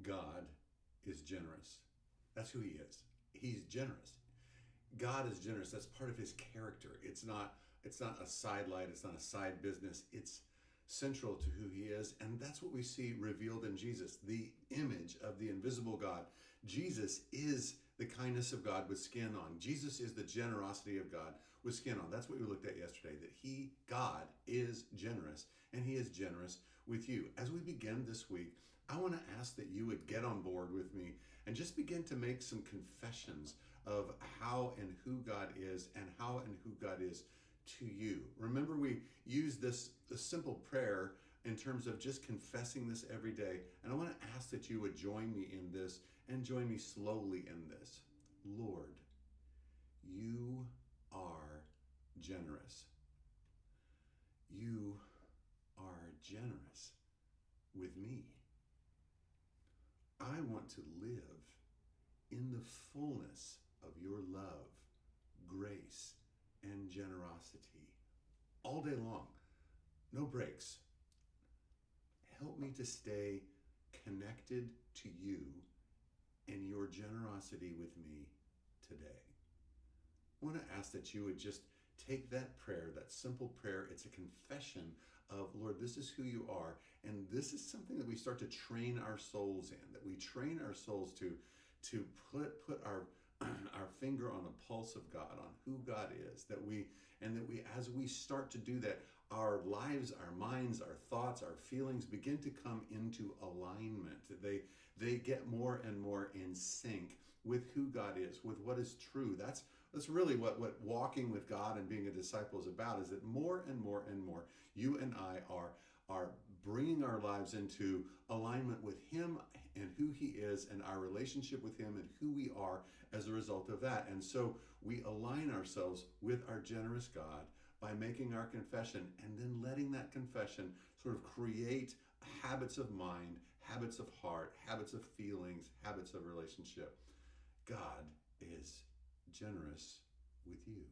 God is generous. That's who he is. He's generous. God is generous. That's part of his character. It's not a sidelight. It's not a side business. It's central to who he is. And that's what we see revealed in Jesus, the image of the invisible God. Jesus is the kindness of God with skin on. Jesus is the generosity of God with skin on. That's what we looked at yesterday, that God, is generous, and he is generous with you. As we begin this week, I want to ask that you would get on board with me and just begin to make some confessions of how and who God is and how and who God is to you. Remember, we use this simple prayer in terms of just confessing this every day. And I want to ask that you would join me in this and join me slowly in this. Lord, you are generous. You are generous with me. I want to live in the fullness of your love, grace, and generosity all day long. No breaks. Help me to stay connected to you and your generosity with me today. I want to ask that you would just take that prayer, that simple prayer. It's a confession of, Lord, this is who you are. And this is something that we start to train our souls in, that we train our souls to put our finger on the pulse of God, on who God is, that we, as we start to do that, our lives, our minds, our thoughts, our feelings begin to come into alignment. They get more and more in sync with who God is, with what is true. That's really what walking with God and being a disciple is about, is that more and more and more, you and I are bringing our lives into alignment with him and who he is, and our relationship with him and who we are as a result of that. And so we align ourselves with our generous God by making our confession, and then letting that confession sort of create habits of mind, habits of heart, habits of feelings, habits of relationship. God is generous with you.